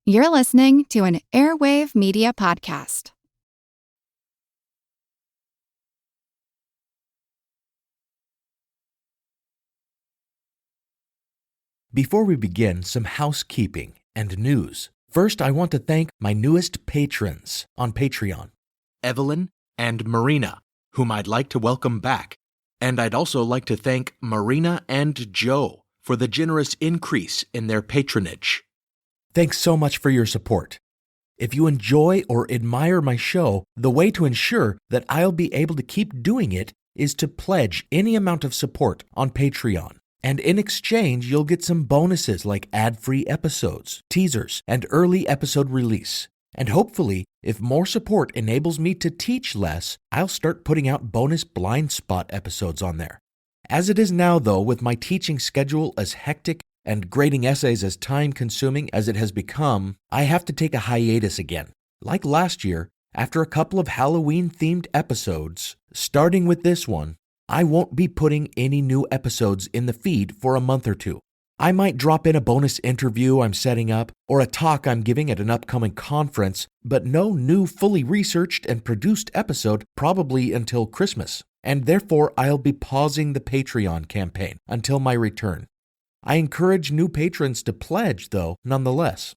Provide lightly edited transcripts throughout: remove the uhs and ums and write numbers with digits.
You're listening to an Airwave Media Podcast. Before we begin, some housekeeping and news. First, I want to thank my newest patrons on Patreon, Evelyn and Marina, whom I'd like to welcome back. And I'd also like to thank Marina and Joe for the generous increase in their patronage. Thanks so much for your support. If you enjoy or admire my show, the way to ensure that I'll be able to keep doing it is to pledge any amount of support on Patreon. And in exchange, you'll get some bonuses like ad-free episodes, teasers, and early episode release. And hopefully, if more support enables me to teach less, I'll start putting out bonus blind spot episodes on there. As it is now, though, with my teaching schedule as hectic and grading essays as time-consuming as it has become, I have to take a hiatus again. Like last year, after a couple of Halloween-themed episodes, starting with this one, I won't be putting any new episodes in the feed for a month or two. I might drop in a bonus interview I'm setting up or a talk I'm giving at an upcoming conference, but no new fully researched and produced episode probably until Christmas, and therefore I'll be pausing the Patreon campaign until my return. I encourage new patrons to pledge, though, nonetheless.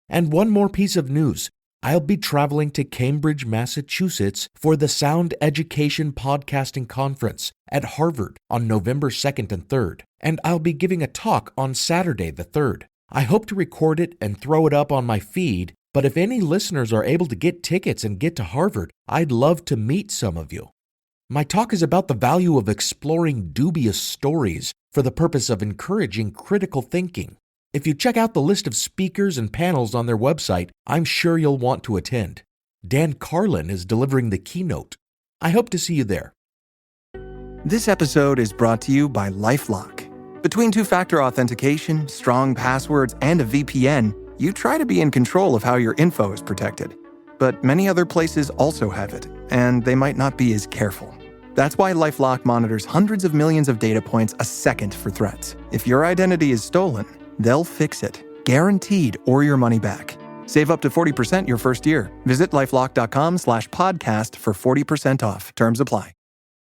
And one more piece of news. I'll be traveling to Cambridge, Massachusetts for the Sound Education Podcasting Conference at Harvard on November 2nd and 3rd, and I'll be giving a talk on Saturday the 3rd. I hope to record it and throw it up on my feed, but if any listeners are able to get tickets and get to Harvard, I'd love to meet some of you. My talk is about the value of exploring dubious stories for the purpose of encouraging critical thinking. If you check out the list of speakers and panels on their website, I'm sure you'll want to attend. Dan Carlin is delivering the keynote. I hope to see you there. This episode is brought to you by LifeLock. Between two-factor authentication, strong passwords, and a VPN, you try to be in control of how your info is protected. But many other places also have it, and they might not be as careful. That's why LifeLock monitors hundreds of millions of data points a second for threats. If your identity is stolen, they'll fix it, guaranteed, or your money back. Save up to 40% your first year. Visit lifelock.com/podcast for 40% off. Terms apply.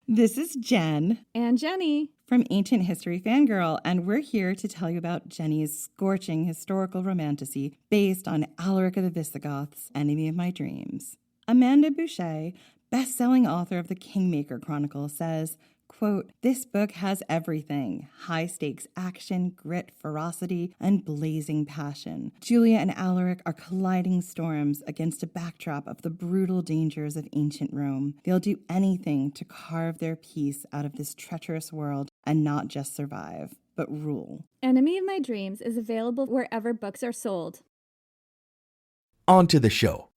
This is Jen and Jenny from Ancient History Fangirl, and we're here to tell you about Jenny's scorching historical romantasy based on Alaric of the Visigoths, Enemy of My Dreams. Amanda Boucher, best-selling author of the Kingmaker Chronicle, says, quote, "This book has everything. High-stakes action, grit, ferocity, and blazing passion. Julia and Alaric are colliding storms against a backdrop of the brutal dangers of ancient Rome. They'll do anything to carve their piece out of this treacherous world and not just survive, but rule." Enemy of My Dreams is available wherever books are sold. On to the show.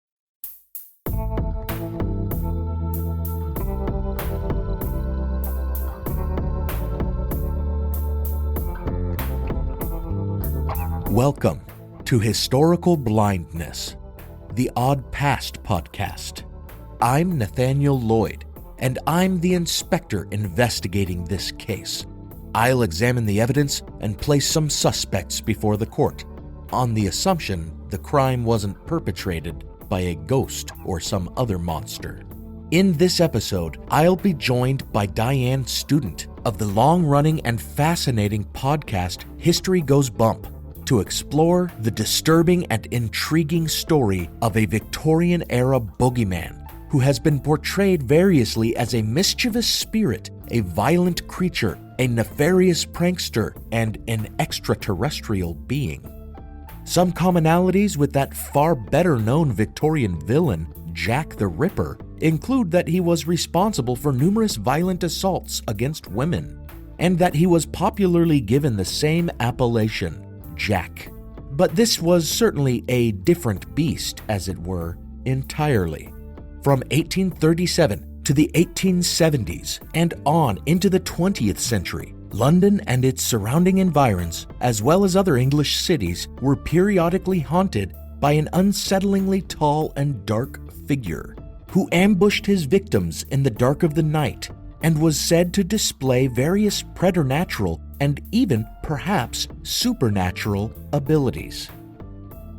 Welcome to Historical Blindness, the Odd Past podcast. I'm Nathaniel Lloyd, and I'm the inspector investigating this case. I'll examine the evidence and place some suspects before the court, on the assumption the crime wasn't perpetrated by a ghost or some other monster. In this episode, I'll be joined by Diane Student of the long-running and fascinating podcast History Goes Bump, to explore the disturbing and intriguing story of a Victorian-era boogeyman who has been portrayed variously as a mischievous spirit, a violent creature, a nefarious prankster, and an extraterrestrial being. Some commonalities with that far better-known Victorian villain, Jack the Ripper, include that he was responsible for numerous violent assaults against women, and that he was popularly given the same appellation, Jack. But this was certainly a different beast, as it were, entirely. From 1837 to the 1870s and on into the 20th century, London and its surrounding environs, as well as other English cities, were periodically haunted by an unsettlingly tall and dark figure who ambushed his victims in the dark of the night and was said to display various preternatural and even perhaps supernatural abilities.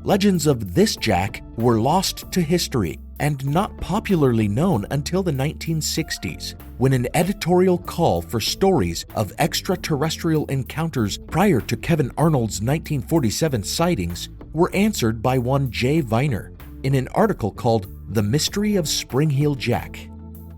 Legends of this Jack were lost to history and not popularly known until the 1960s, when an editorial call for stories of extraterrestrial encounters prior to Kevin Arnold's 1947 sightings were answered by one Jay Viner in an article called The Mystery of Spring-Heeled Jack.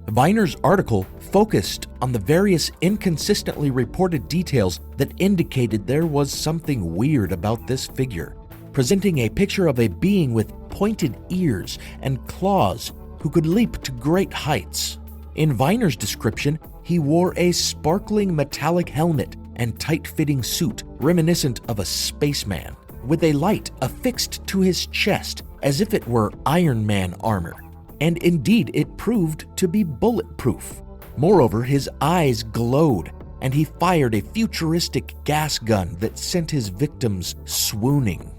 Viner's article focused on the various inconsistently reported details that indicated there was something weird about this figure, presenting a picture of a being with pointed ears and claws who could leap to great heights. In Viner's description, he wore a sparkling metallic helmet and tight-fitting suit reminiscent of a spaceman, with a light affixed to his chest as if it were Iron Man armor. And indeed, it proved to be bulletproof. Moreover, his eyes glowed, and he fired a futuristic gas gun that sent his victims swooning.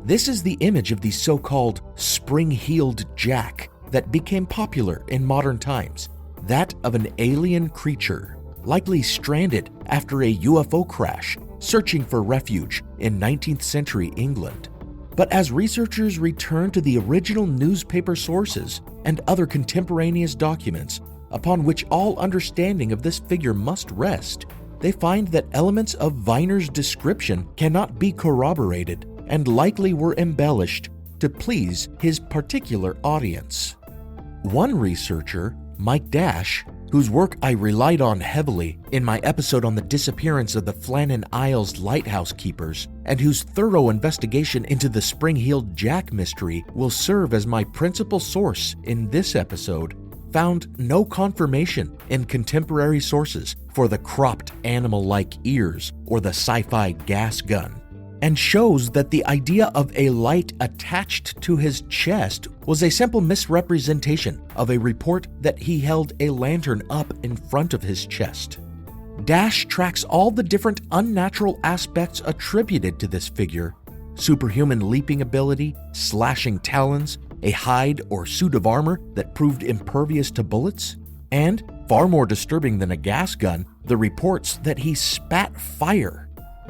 This is the image of the so-called spring-heeled Jack that became popular in modern times, that of an alien creature, likely stranded after a UFO crash, searching for refuge in 19th century England. But as researchers return to the original newspaper sources and other contemporaneous documents upon which all understanding of this figure must rest, they find that elements of Viner's description cannot be corroborated and likely were embellished to please his particular audience. One researcher, Mike Dash, whose work I relied on heavily in my episode on the disappearance of the Flannan Isles lighthouse keepers, and whose thorough investigation into the spring-heeled Jack mystery will serve as my principal source in this episode, found no confirmation in contemporary sources for the cropped animal-like ears or the sci-fi gas gun, and shows that the idea of a light attached to his chest was a simple misrepresentation of a report that he held a lantern up in front of his chest. Dash tracks all the different unnatural aspects attributed to this figure: superhuman leaping ability, slashing talons, a hide or suit of armor that proved impervious to bullets, and, far more disturbing than a gas gun, the reports that he spat fire.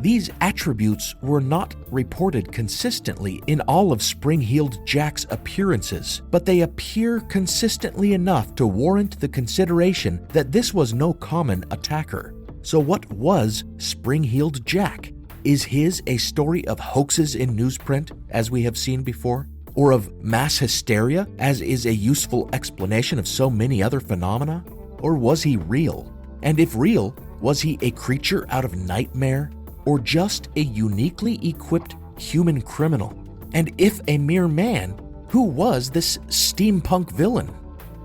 These attributes were not reported consistently in all of Spring-Heeled Jack's appearances, but they appear consistently enough to warrant the consideration that this was no common attacker. So what was Spring-Heeled Jack? Is his a story of hoaxes in newsprint, as we have seen before? Or of mass hysteria, as is a useful explanation of so many other phenomena? Or was he real? And if real, was he a creature out of nightmare? Or just a uniquely equipped human criminal? And if a mere man, who was this steampunk villain?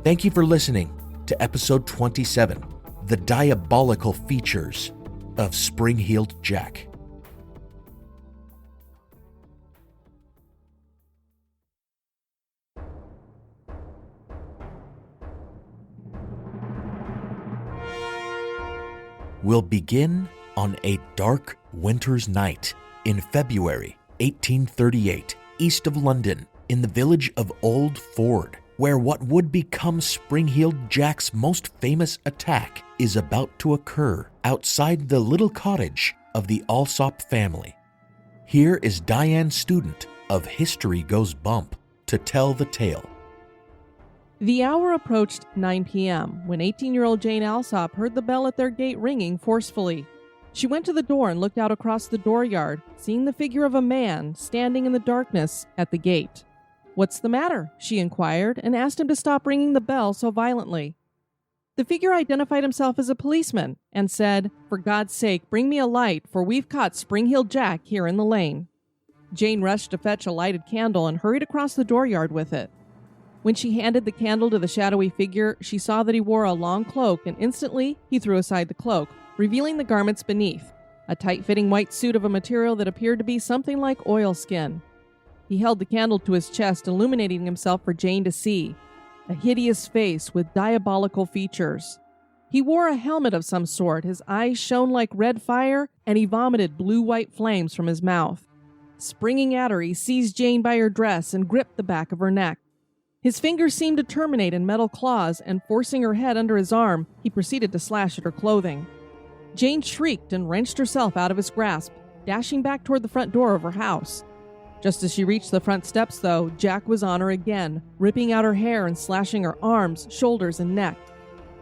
Thank you for listening to episode 27, The Diabolical Features of Spring-Heeled Jack. We'll begin on a dark winter's night in February 1838, east of London, in the village of Old Ford, where what would become Spring-Heeled Jack's most famous attack is about to occur outside the little cottage of the Alsop family. Here is Diane Student of History Goes Bump to tell the tale. The hour approached 9 p.m. when 18-year-old Jane Alsop heard the bell at their gate ringing forcefully. She went to the door and looked out across the dooryard, seeing the figure of a man standing in the darkness at the gate. "What's the matter?" she inquired, and asked him to stop ringing the bell so violently. The figure identified himself as a policeman and said, "For God's sake, bring me a light, for we've caught Spring-Heeled Jack here in the lane." Jane rushed to fetch a lighted candle and hurried across the dooryard with it. When she handed the candle to the shadowy figure, she saw that he wore a long cloak, and instantly he threw aside the cloak, revealing the garments beneath, a tight-fitting white suit of a material that appeared to be something like oilskin. He held the candle to his chest, illuminating himself for Jane to see, a hideous face with diabolical features. He wore a helmet of some sort, his eyes shone like red fire, and he vomited blue-white flames from his mouth. Springing at her, he seized Jane by her dress and gripped the back of her neck. His fingers seemed to terminate in metal claws, and forcing her head under his arm, he proceeded to slash at her clothing. Jane shrieked and wrenched herself out of his grasp, dashing back toward the front door of her house. Just as she reached the front steps, though, Jack was on her again, ripping out her hair and slashing her arms, shoulders, and neck.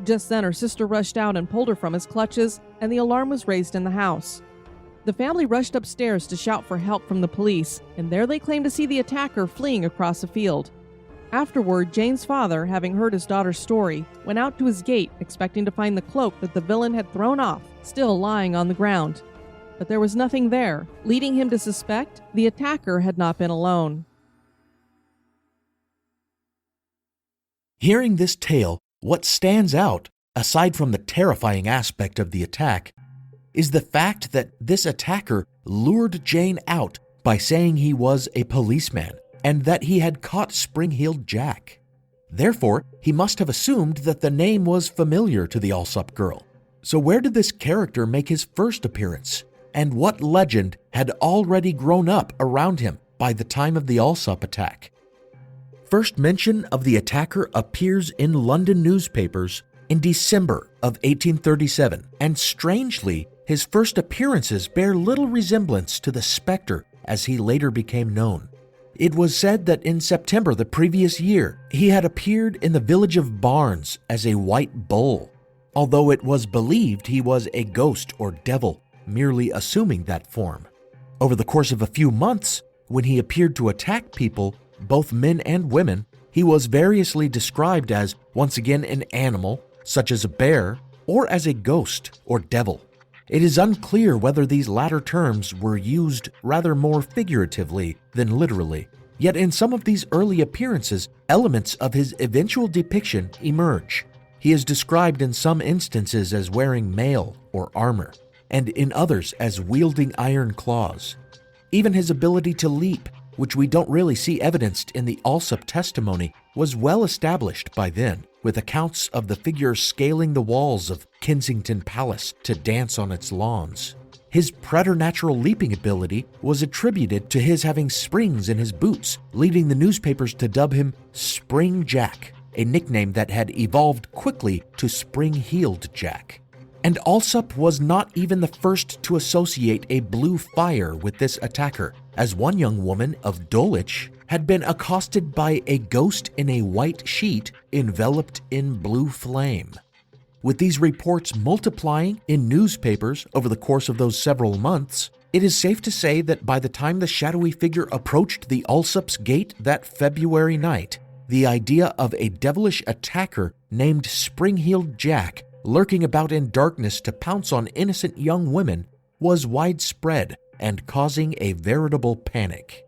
Just then, her sister rushed out and pulled her from his clutches, and the alarm was raised in the house. The family rushed upstairs to shout for help from the police, and there they claimed to see the attacker fleeing across a field. Afterward, Jane's father, having heard his daughter's story, went out to his gate expecting to find the cloak that the villain had thrown off, still lying on the ground. But there was nothing there, leading him to suspect the attacker had not been alone. Hearing this tale, what stands out, aside from the terrifying aspect of the attack, is the fact that this attacker lured Jane out by saying he was a policeman and that he had caught Spring-Heeled Jack. Therefore, he must have assumed that the name was familiar to the Alsop girl. So where did this character make his first appearance? And what legend had already grown up around him by the time of the Alsop attack? First mention of the attacker appears in London newspapers in December of 1837, and strangely, his first appearances bear little resemblance to the specter as he later became known. It was said that in September the previous year, he had appeared in the village of Barnes as a white bull, although it was believed he was a ghost or devil, merely assuming that form. Over the course of a few months, when he appeared to attack people, both men and women, he was variously described as once again an animal, such as a bear, or as a ghost or devil. It is unclear whether these latter terms were used rather more figuratively than literally, yet in some of these early appearances, elements of his eventual depiction emerge. He is described in some instances as wearing mail or armor, and in others as wielding iron claws. Even his ability to leap, which we don't really see evidenced in the Alsop testimony, was well established by then, with accounts of the figure scaling the walls of Kensington Palace to dance on its lawns. His preternatural leaping ability was attributed to his having springs in his boots, leading the newspapers to dub him Spring Jack, a nickname that had evolved quickly to Spring-Heeled Jack. And Alsop was not even the first to associate a blue fire with this attacker, as one young woman of Dulwich had been accosted by a ghost in a white sheet enveloped in blue flame. With these reports multiplying in newspapers over the course of those several months, it is safe to say that by the time the shadowy figure approached the Alsop's gate that February night, the idea of a devilish attacker named Spring-Heeled Jack lurking about in darkness to pounce on innocent young women was widespread and causing a veritable panic.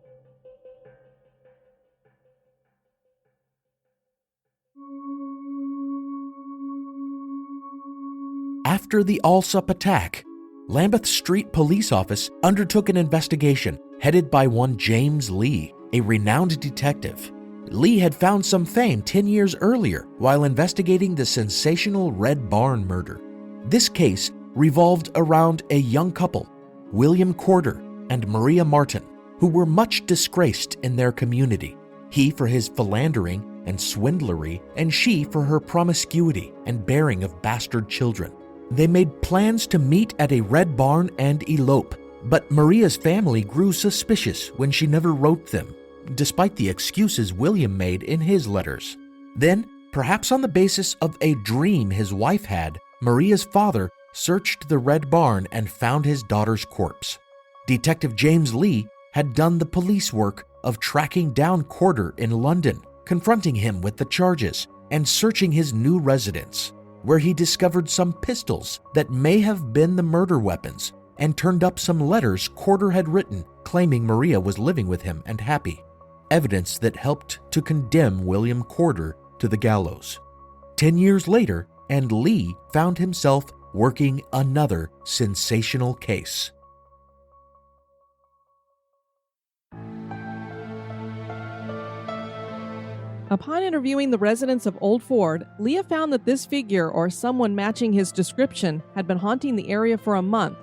After the Alsop attack, Lambeth Street Police Office undertook an investigation headed by one James Lee, a renowned detective. Lee had found some fame 10 years earlier while investigating the sensational Red Barn murder. This case revolved around a young couple, William Corder and Maria Martin, who were much disgraced in their community, he for his philandering and swindlery, and she for her promiscuity and bearing of bastard children. They made plans to meet at a Red Barn and elope, but Maria's family grew suspicious when she never wrote them, despite the excuses William made in his letters. Then, perhaps on the basis of a dream his wife had, Maria's father searched the Red Barn and found his daughter's corpse. Detective James Lee had done the police work of tracking down Corder in London, confronting him with the charges, and searching his new residence, where he discovered some pistols that may have been the murder weapons, and turned up some letters Corder had written claiming Maria was living with him and happy, evidence that helped to condemn William Corder to the gallows. 10 years later, and Lee found himself working another sensational case. Upon interviewing the residents of Old Ford, Leah found that this figure, or someone matching his description, had been haunting the area for a month,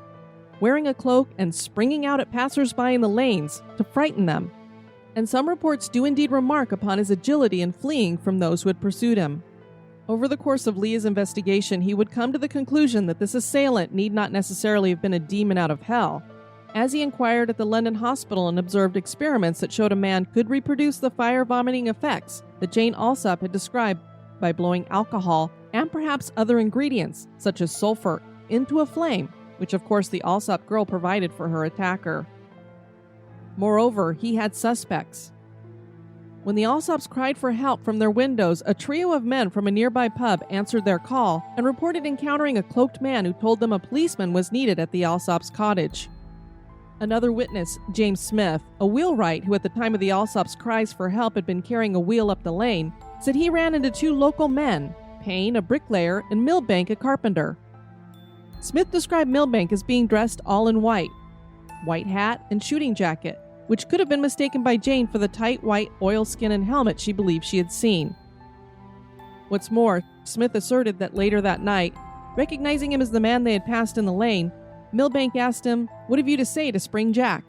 wearing a cloak and springing out at passers-by in the lanes to frighten them. And some reports do indeed remark upon his agility in fleeing from those who had pursued him. Over the course of Leah's investigation, he would come to the conclusion that this assailant need not necessarily have been a demon out of hell, as he inquired at the London hospital and observed experiments that showed a man could reproduce the fire-vomiting effects that Jane Alsop had described by blowing alcohol and perhaps other ingredients, such as sulfur, into a flame, which of course the Alsop girl provided for her attacker. Moreover, he had suspects. When the Alsops cried for help from their windows, a trio of men from a nearby pub answered their call and reported encountering a cloaked man who told them a policeman was needed at the Alsops' cottage. Another witness, James Smith, a wheelwright who at the time of the Alsops' cries for help had been carrying a wheel up the lane, said he ran into two local men, Payne, a bricklayer, and Milbank, a carpenter. Smith described Milbank as being dressed all in white hat and shooting jacket, which could have been mistaken by Jane for the tight white oilskin and helmet she believed she had seen. What's more, Smith asserted that later that night, recognizing him as the man they had passed in the lane, Milbank asked him, "What have you to say to Spring Jack?"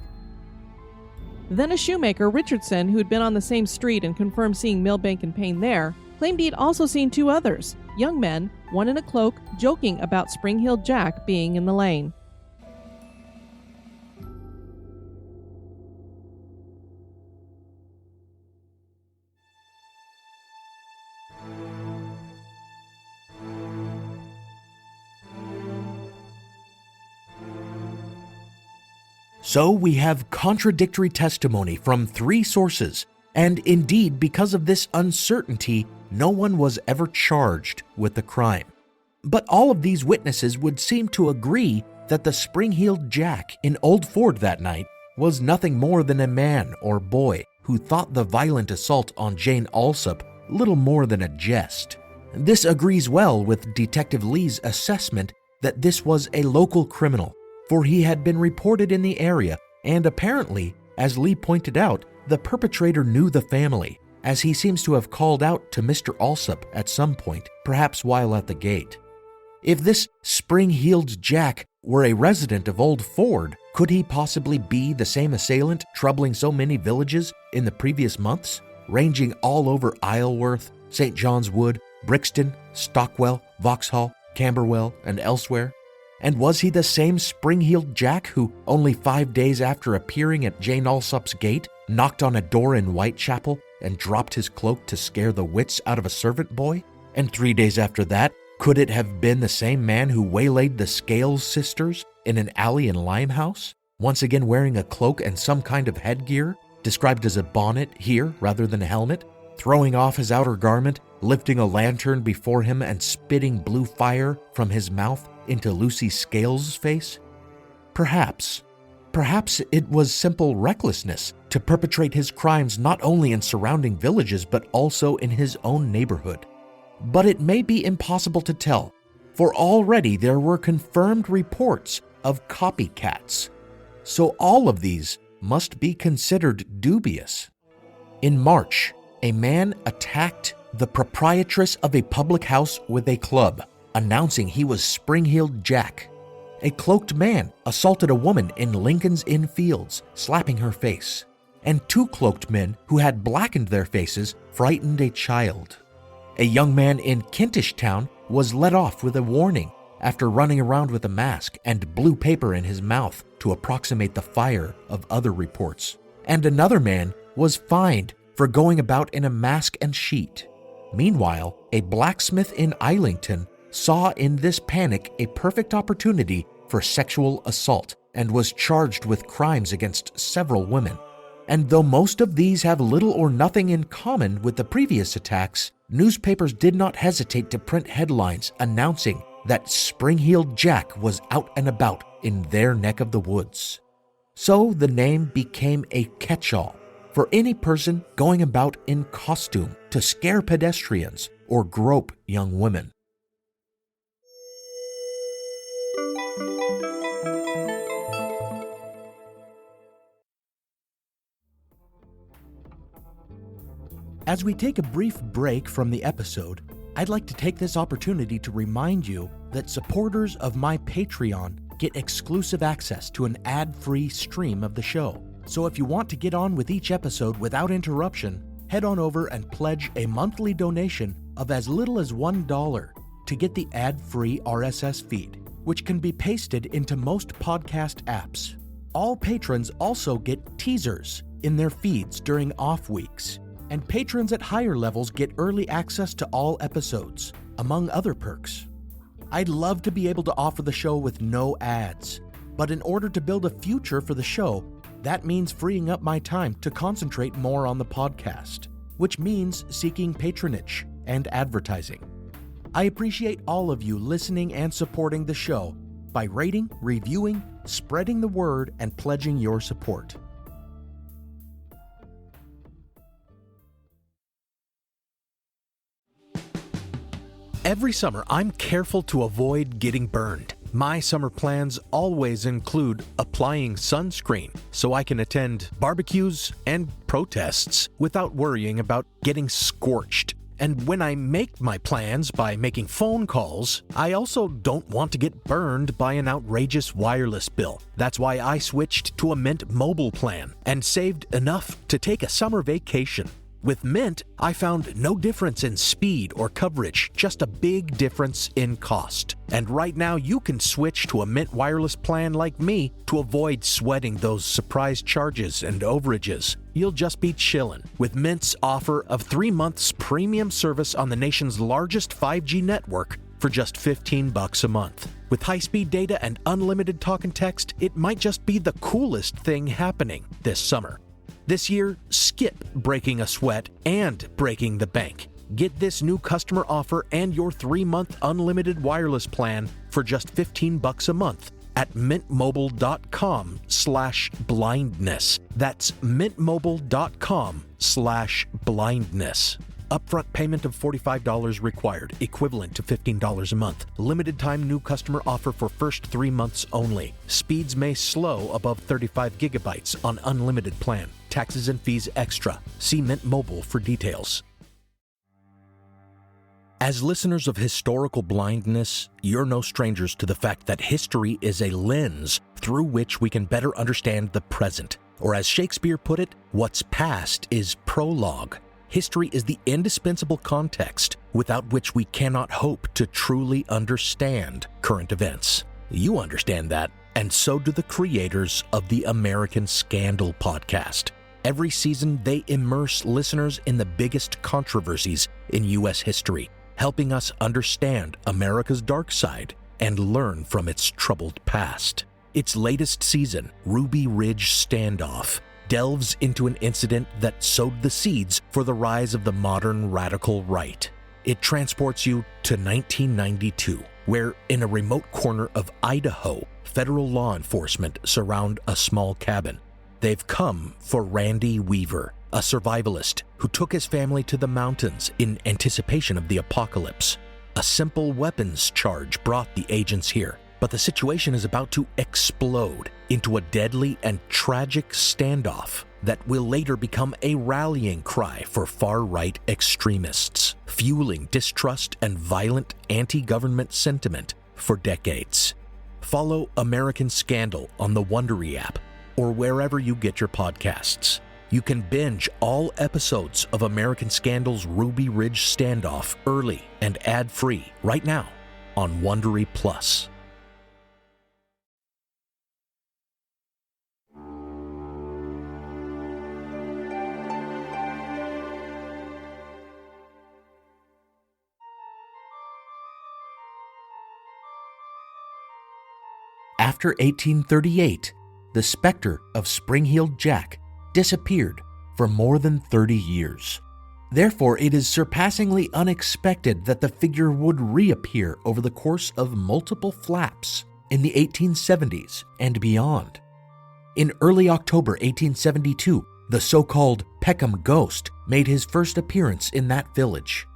Then a shoemaker, Richardson, who had been on the same street and confirmed seeing Milbank and Payne there, claimed he had also seen two others, young men, one in a cloak, joking about Spring-Heeled Jack being in the lane. So we have contradictory testimony from three sources, and indeed, because of this uncertainty, no one was ever charged with the crime. But all of these witnesses would seem to agree that the Spring-Heeled Jack in Old Ford that night was nothing more than a man or boy who thought the violent assault on Jane Alsop little more than a jest. This agrees well with Detective Lee's assessment that this was a local criminal, for he had been reported in the area, and apparently, as Lee pointed out, the perpetrator knew the family, as he seems to have called out to Mr. Alsop at some point, perhaps while at the gate. If this Spring-Heeled Jack were a resident of Old Ford, could he possibly be the same assailant troubling so many villages in the previous months, ranging all over Isleworth, St. John's Wood, Brixton, Stockwell, Vauxhall, Camberwell, and elsewhere? And was he the same Spring-Heeled Jack who, only 5 days after appearing at Jane Alsop's gate, knocked on a door in Whitechapel and dropped his cloak to scare the wits out of a servant boy? And 3 days after that, could it have been the same man who waylaid the Scales sisters in an alley in Limehouse, once again wearing a cloak and some kind of headgear, described as a bonnet here rather than a helmet, throwing off his outer garment, lifting a lantern before him and spitting blue fire from his mouth into Lucy Scales' face? Perhaps it was simple recklessness to perpetrate his crimes not only in surrounding villages but also in his own neighborhood. But it may be impossible to tell, for already there were confirmed reports of copycats. So all of these must be considered dubious. In March, a man attacked the proprietress of a public house with a club, announcing he was Spring-Heeled Jack. A cloaked man assaulted a woman in Lincoln's Inn Fields, slapping her face. And two cloaked men who had blackened their faces frightened a child. A young man in Kentish Town was let off with a warning after running around with a mask and blue paper in his mouth to approximate the fire of other reports. And another man was fined for going about in a mask and sheet. Meanwhile, a blacksmith in Islington saw in this panic a perfect opportunity for sexual assault and was charged with crimes against several women. And though most of these have little or nothing in common with the previous attacks, newspapers did not hesitate to print headlines announcing that Spring-Heeled Jack was out and about in their neck of the woods. So the name became a catch-all for any person going about in costume to scare pedestrians or grope young women. As we take a brief break from the episode, I'd like to take this opportunity to remind you that supporters of my Patreon get exclusive access to an ad-free stream of the show. So if you want to get on with each episode without interruption, head on over and pledge a monthly donation of as little as $1 to get the ad-free RSS feed, which can be pasted into most podcast apps. all patrons also get teasers in their feeds during off weeks, and patrons at higher levels get early access to all episodes, among other perks. I'd love to be able to offer the show with no ads, but in order to build a future for the show, that means freeing up my time to concentrate more on the podcast, which means seeking patronage and advertising. I appreciate all of you listening and supporting the show by rating, reviewing, spreading the word, and pledging your support. Every summer, I'm careful to avoid getting burned. My summer plans always include applying sunscreen so I can attend barbecues and protests without worrying about getting scorched. And when I make my plans by making phone calls, I also don't want to get burned by an outrageous wireless bill. That's why I switched to a Mint Mobile plan and saved enough to take a summer vacation. With Mint, I found no difference in speed or coverage, just a big difference in cost. And right now, you can switch to a Mint wireless plan like me to avoid sweating those surprise charges and overages. You'll just be chillin' with Mint's offer of 3 months premium service on the nation's largest 5G network for just $15 a month. With high-speed data and unlimited talk and text, it might just be the coolest thing happening this summer. This year, skip breaking a sweat and breaking the bank. Get this new customer offer and your 3-month unlimited wireless plan for just $15 a month at mintmobile.com/blindness. That's mintmobile.com/blindness. Upfront payment of $45 required, equivalent to $15 a month. Limited time new customer offer for first 3 months only. Speeds may slow above 35 gigabytes on unlimited plan. Taxes and fees extra. See Mint Mobile for details. As listeners of Historical Blindness, you're no strangers to the fact that history is a lens through which we can better understand the present. Or as Shakespeare put it, what's past is prologue. History is the indispensable context without which we cannot hope to truly understand current events. You understand that, and so do the creators of the American Scandal podcast. Every season, they immerse listeners in the biggest controversies in U.S. history, helping us understand America's dark side and learn from its troubled past. Its latest season, Ruby Ridge Standoff, delves into an incident that sowed the seeds for the rise of the modern radical right. It transports you to 1992, where in a remote corner of Idaho, federal law enforcement surround a small cabin. They've come for Randy Weaver, a survivalist who took his family to the mountains in anticipation of the apocalypse. A simple weapons charge brought the agents here, but the situation is about to explode into a deadly and tragic standoff that will later become a rallying cry for far-right extremists, fueling distrust and violent anti-government sentiment for decades. Follow American Scandal on the Wondery app or wherever you get your podcasts. You can binge all episodes of American Scandal's Ruby Ridge Standoff early and ad-free right now on Wondery Plus. After 1838, the specter of Spring-Heeled Jack disappeared for more than 30 years. Therefore, it is surpassingly unexpected that the figure would reappear over the course of multiple flaps in the 1870s and beyond. In early October 1872, the so-called Peckham Ghost made his first appearance in that village.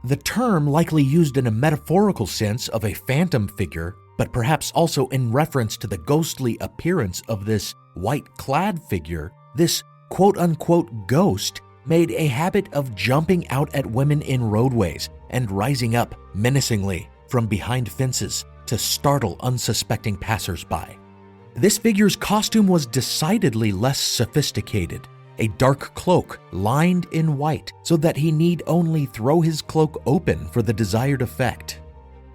The term likely used in a metaphorical sense of a phantom figure, but perhaps also in reference to the ghostly appearance of this white-clad figure. This quote-unquote ghost made a habit of jumping out at women in roadways and rising up menacingly from behind fences to startle unsuspecting passersby. This figure's costume was decidedly less sophisticated, a dark cloak lined in white so that he need only throw his cloak open for the desired effect.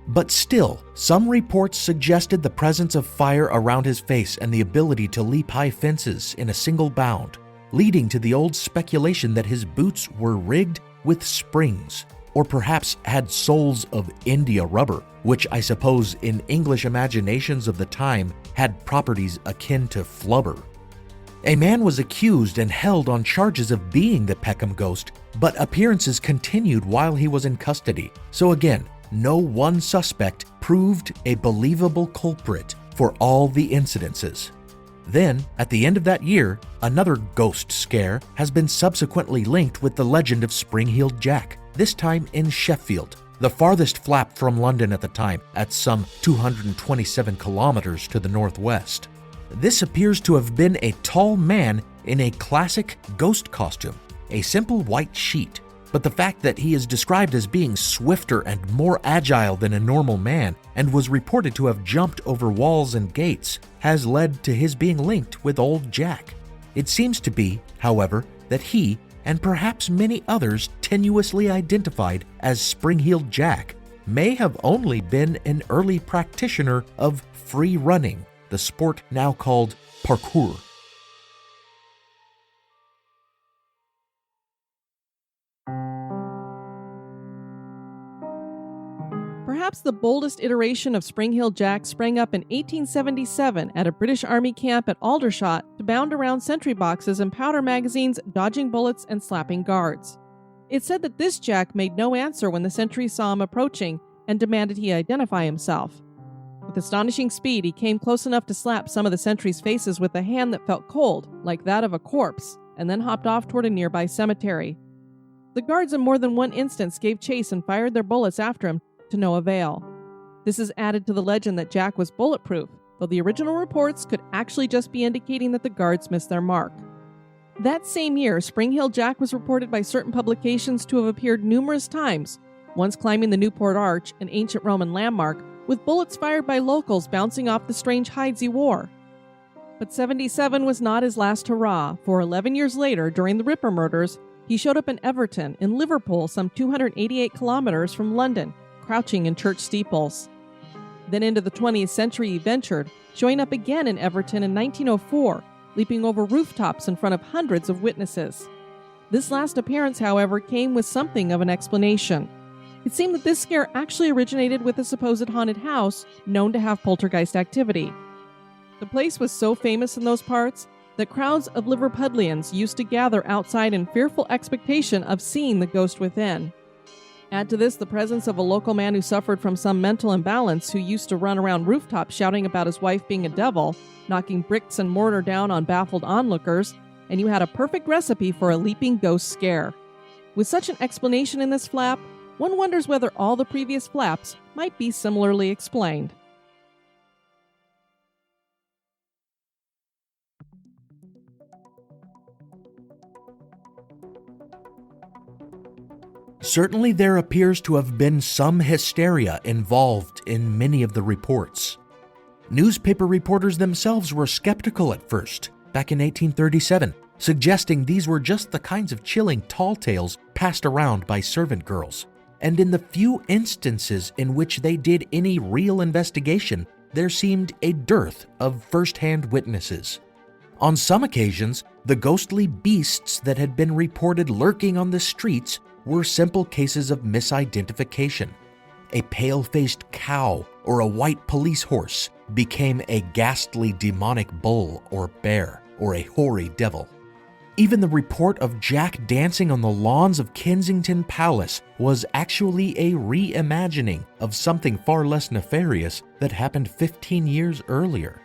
But still, some reports suggested the presence of fire around his face and the ability to leap high fences in a single bound, leading to the old speculation that his boots were rigged with springs, or perhaps had soles of India rubber, which I suppose in English imaginations of the time had properties akin to flubber. A man was accused and held on charges of being the Peckham ghost, but appearances continued while he was in custody. So again, no one suspect proved a believable culprit for all the incidences. Then, at the end of that year, another ghost scare has been subsequently linked with the legend of Spring-Heeled Jack, this time in Sheffield, the farthest flap from London at the time, at some 227 kilometers to the northwest. This appears to have been a tall man in a classic ghost costume, a simple white sheet. But the fact that he is described as being swifter and more agile than a normal man and was reported to have jumped over walls and gates has led to his being linked with Old Jack. It seems to be, however, that he, and perhaps many others tenuously identified as Spring-Heeled Jack, may have only been an early practitioner of free running, the sport now called parkour. Perhaps the boldest iteration of Spring-Heeled Jack sprang up in 1877 at a British Army camp at Aldershot to bound around sentry boxes and powder magazines, dodging bullets and slapping guards. It's said that this Jack made no answer when the sentries saw him approaching and demanded he identify himself. With astonishing speed, he came close enough to slap some of the sentries' faces with a hand that felt cold, like that of a corpse, and then hopped off toward a nearby cemetery. The guards in more than one instance gave chase and fired their bullets after him, to no avail. This is added to the legend that Jack was bulletproof, though the original reports could actually just be indicating that the guards missed their mark. That same year, Spring-Heeled Jack was reported by certain publications to have appeared numerous times, once climbing the Newport Arch, an ancient Roman landmark, with bullets fired by locals bouncing off the strange hides he wore. But 77 was not his last hurrah, for 11 years later, during the Ripper murders, he showed up in Everton, in Liverpool, some 288 kilometers from London, crouching in church steeples. Then into the 20th century he ventured, showing up again in Everton in 1904, leaping over rooftops in front of hundreds of witnesses. This last appearance, however, came with something of an explanation. It seemed that this scare actually originated with a supposed haunted house known to have poltergeist activity. The place was so famous in those parts that crowds of Liverpudlians used to gather outside in fearful expectation of seeing the ghost within. Add to this the presence of a local man who suffered from some mental imbalance who used to run around rooftops shouting about his wife being a devil, knocking bricks and mortar down on baffled onlookers, and you had a perfect recipe for a leaping ghost scare. With such an explanation in this flap, one wonders whether all the previous flaps might be similarly explained. Certainly there appears to have been some hysteria involved in many of the reports. Newspaper reporters themselves were skeptical at first, back in 1837, suggesting these were just the kinds of chilling tall tales passed around by servant girls. And in the few instances in which they did any real investigation, there seemed a dearth of first-hand witnesses. On some occasions, the ghostly beasts that had been reported lurking on the streets were simple cases of misidentification. A pale-faced cow or a white police horse became a ghastly demonic bull or bear or a hoary devil. Even the report of Jack dancing on the lawns of Kensington Palace was actually a reimagining of something far less nefarious that happened 15 years earlier.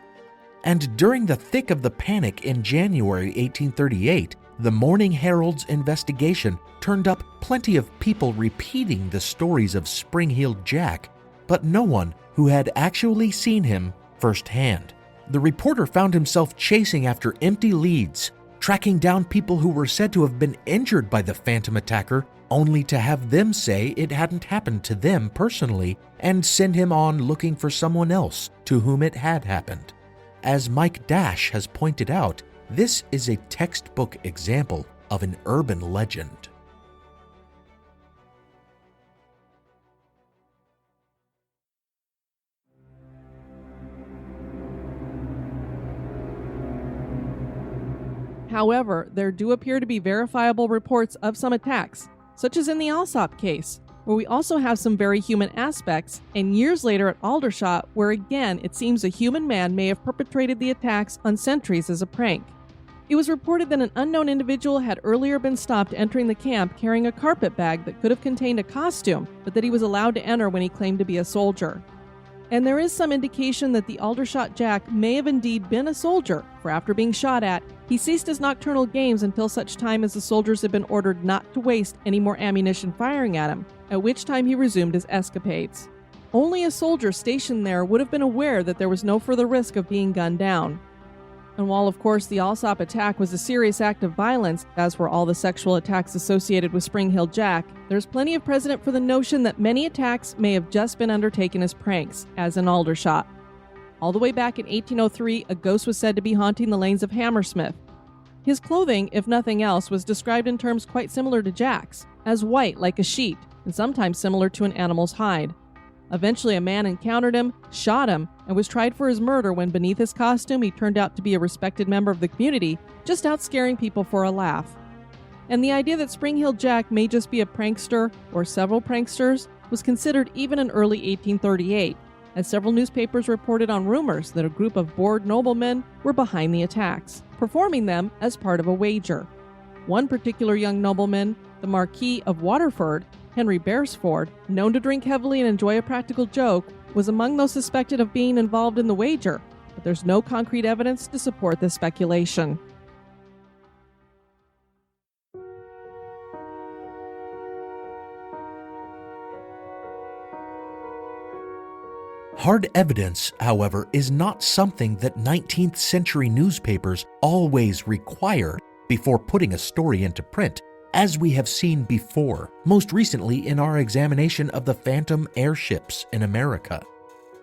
And during the thick of the panic in January 1838, the Morning Herald's investigation turned up plenty of people repeating the stories of Spring-Heeled Jack, but no one who had actually seen him firsthand. The reporter found himself chasing after empty leads, tracking down people who were said to have been injured by the phantom attacker, only to have them say it hadn't happened to them personally and send him on looking for someone else to whom it had happened. As Mike Dash has pointed out, this is a textbook example of an urban legend. However, there do appear to be verifiable reports of some attacks, such as in the Alsop case, where we also have some very human aspects, and years later at Aldershot, where again it seems a human man may have perpetrated the attacks on sentries as a prank. It was reported that an unknown individual had earlier been stopped entering the camp carrying a carpet bag that could have contained a costume, but that he was allowed to enter when he claimed to be a soldier. And there is some indication that the Aldershot Jack may have indeed been a soldier, for after being shot at, he ceased his nocturnal games until such time as the soldiers had been ordered not to waste any more ammunition firing at him, at which time he resumed his escapades. Only a soldier stationed there would have been aware that there was no further risk of being gunned down. And while, of course, the Alsop attack was a serious act of violence, as were all the sexual attacks associated with Spring Hill Jack, there's plenty of precedent for the notion that many attacks may have just been undertaken as pranks, as in Aldershot. All the way back in 1803, a ghost was said to be haunting the lanes of Hammersmith. His clothing, if nothing else, was described in terms quite similar to Jack's, as white like a sheet, and sometimes similar to an animal's hide. Eventually, a man encountered him, shot him, and was tried for his murder when beneath his costume he turned out to be a respected member of the community, just out scaring people for a laugh. And the idea that Spring Hill Jack may just be a prankster, or several pranksters, was considered even in early 1838, as several newspapers reported on rumors that a group of bored noblemen were behind the attacks, performing them as part of a wager. One particular young nobleman, the Marquis of Waterford, Henry Beresford, known to drink heavily and enjoy a practical joke, was among those suspected of being involved in the wager, but there's no concrete evidence to support this speculation. Hard evidence, however, is not something that 19th century newspapers always require before putting a story into print, as we have seen before, most recently in our examination of the phantom airships in America.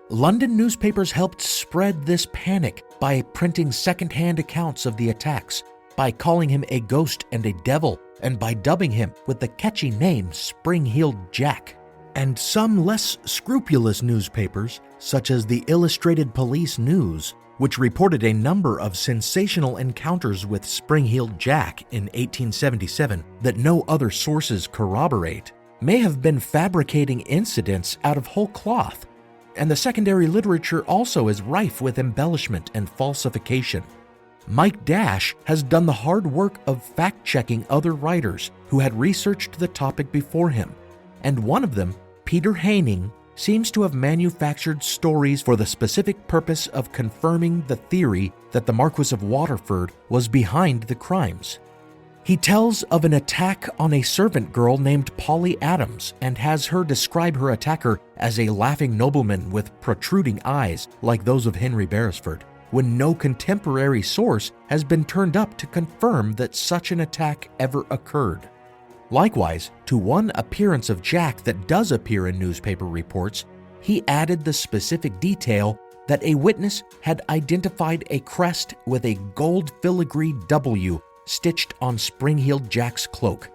London newspapers helped spread this panic by printing second-hand accounts of the attacks, by calling him a ghost and a devil, and by dubbing him with the catchy name Spring-Heeled Jack. And some less scrupulous newspapers, such as the Illustrated Police News, which reported a number of sensational encounters with Spring-Heeled Jack in 1877 that no other sources corroborate, may have been fabricating incidents out of whole cloth. And the secondary literature also is rife with embellishment and falsification. Mike Dash has done the hard work of fact-checking other writers who had researched the topic before him, and one of them, Peter Haining, seems to have manufactured stories for the specific purpose of confirming the theory that the Marquis of Waterford was behind the crimes. He tells of an attack on a servant girl named Polly Adams and has her describe her attacker as a laughing nobleman with protruding eyes like those of Henry Beresford, when no contemporary source has been turned up to confirm that such an attack ever occurred. Likewise, to one appearance of Jack that does appear in newspaper reports, he added the specific detail that a witness had identified a crest with a gold filigree W stitched on Spring-Heeled Jack's cloak.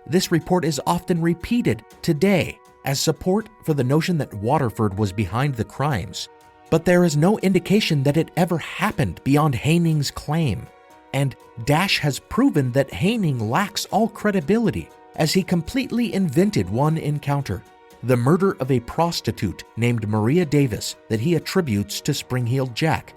This report is often repeated today as support for the notion that Waterford was behind the crimes, but there is no indication that it ever happened beyond Haining's claim, and Dash has proven that Haining lacks all credibility, as he completely invented one encounter, the murder of a prostitute named Maria Davis that he attributes to Spring-Heeled Jack.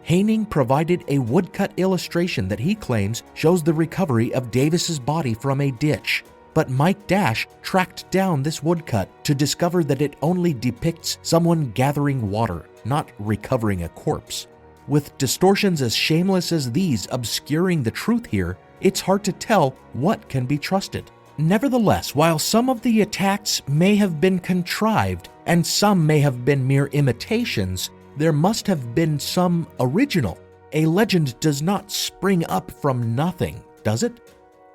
Haining provided a woodcut illustration that he claims shows the recovery of Davis's body from a ditch, but Mike Dash tracked down this woodcut to discover that it only depicts someone gathering water, not recovering a corpse. With distortions as shameless as these obscuring the truth here, it's hard to tell what can be trusted. Nevertheless, while some of the attacks may have been contrived and some may have been mere imitations, there must have been some original. A legend does not spring up from nothing, does it?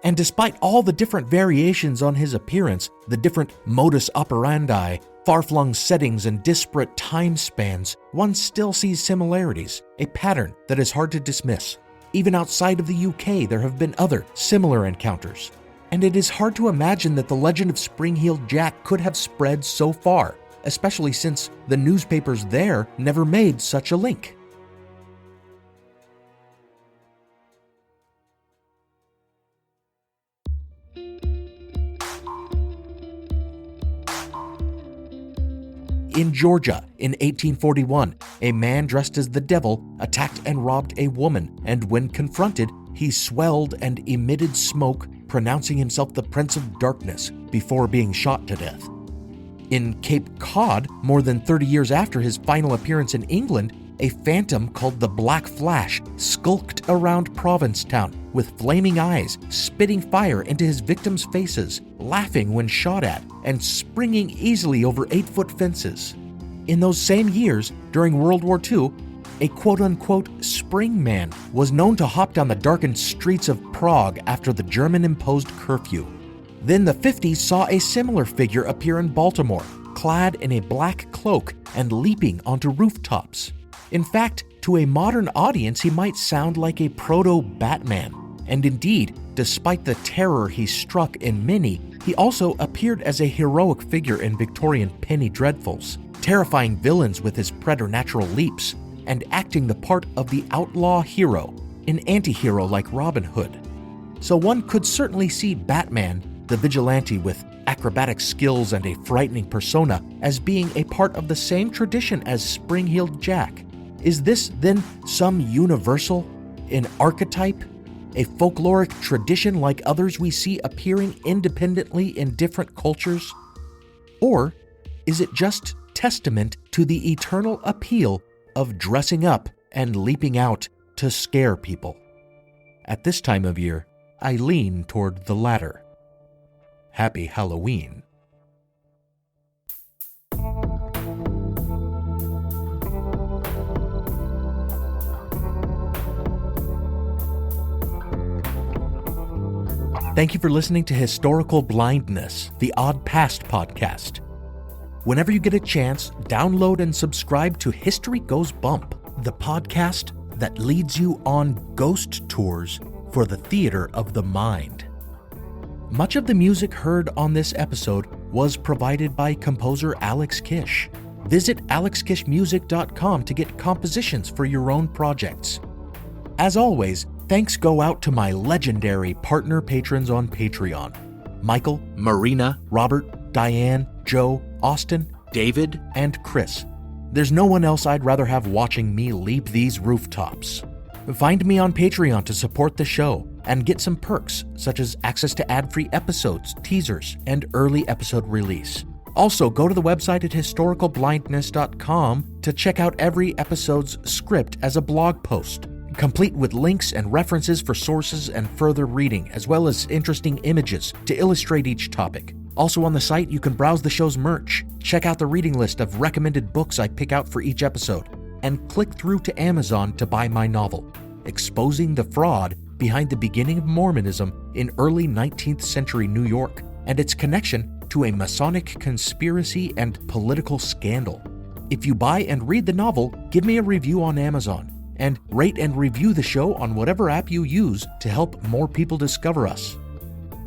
And despite all the different variations on his appearance, the different modus operandi, far-flung settings, and disparate time spans, one still sees similarities, a pattern that is hard to dismiss. Even outside of the UK, there have been other similar encounters. And it is hard to imagine that the legend of Spring-Heeled Jack could have spread so far, especially since the newspapers there never made such a link. In Georgia, in 1841, a man dressed as the devil attacked and robbed a woman, and when confronted, he swelled and emitted smoke, pronouncing himself the Prince of Darkness before being shot to death. In Cape Cod, more than 30 years after his final appearance in England, a phantom called the Black Flash skulked around Provincetown with flaming eyes, spitting fire into his victims' faces, laughing when shot at, and springing easily over 8-foot fences. In those same years, during World War II, a quote-unquote spring man was known to hop down the darkened streets of Prague after the German-imposed curfew. Then the 50s saw a similar figure appear in Baltimore, clad in a black cloak and leaping onto rooftops. In fact, to a modern audience, he might sound like a proto-Batman. And indeed, despite the terror he struck in many, he also appeared as a heroic figure in Victorian penny dreadfuls, terrifying villains with his preternatural leaps, and acting the part of the outlaw hero, an anti-hero like Robin Hood. So one could certainly see Batman, the vigilante with acrobatic skills and a frightening persona, as being a part of the same tradition as Spring-Heeled Jack. Is this then some universal, an archetype, a folkloric tradition like others we see appearing independently in different cultures? Or is it just testament to the eternal appeal of dressing up and leaping out to scare people? At this time of year, I lean toward the latter. Happy Halloween. Thank you for listening to Historical Blindness, the Odd Past podcast. Whenever you get a chance, download and subscribe to History Goes Bump, the podcast that leads you on ghost tours for the theater of the mind. Much of the music heard on this episode was provided by composer Alex Kish. Visit alexkishmusic.com to get compositions for your own projects. As always, thanks go out to my legendary partner patrons on Patreon: Michael, Marina, Robert, Diane, Joe, Austin, David, and Chris. There's no one else I'd rather have watching me leap these rooftops. Find me on Patreon to support the show and get some perks such as access to ad-free episodes, teasers, and early episode release. Also, go to the website at historicalblindness.com to check out every episode's script as a blog post, complete with links and references for sources and further reading, as well as interesting images to illustrate each topic. Also on the site, you can browse the show's merch, check out the reading list of recommended books I pick out for each episode, and click through to Amazon to buy my novel, Exposing the Fraud Behind the Beginning of Mormonism in Early 19th Century New York, and its connection to a Masonic conspiracy and political scandal. If you buy and read the novel, give me a review on Amazon, and rate and review the show on whatever app you use to help more people discover us.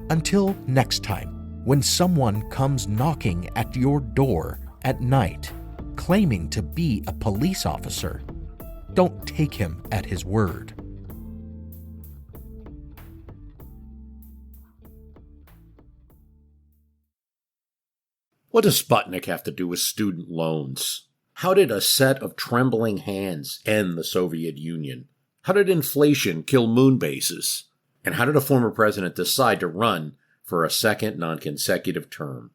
Until next time, when someone comes knocking at your door at night, claiming to be a police officer, don't take him at his word. What does Sputnik have to do with student loans? How did a set of trembling hands end the Soviet Union? How did inflation kill moon bases? And how did a former president decide to run for a second non-consecutive term?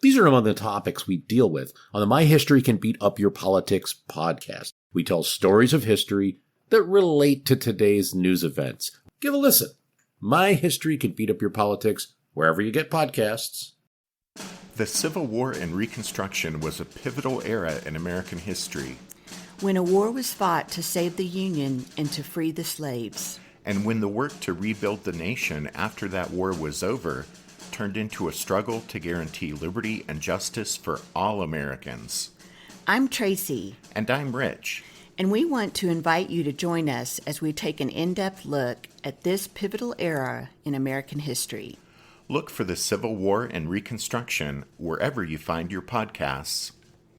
These are among the topics we deal with on the My History Can Beat Up Your Politics podcast. We tell stories of history that relate to today's news events. Give a listen. My History Can Beat Up Your Politics, wherever you get podcasts. The Civil War and Reconstruction was a pivotal era in American history. When a war was fought to save the Union and to free the slaves. And when the work to rebuild the nation after that war was over turned into a struggle to guarantee liberty and justice for all Americans. I'm Tracy. And I'm Rich. And we want to invite you to join us as we take an in-depth look at this pivotal era in American history. Look for the Civil War and Reconstruction wherever you find your podcasts.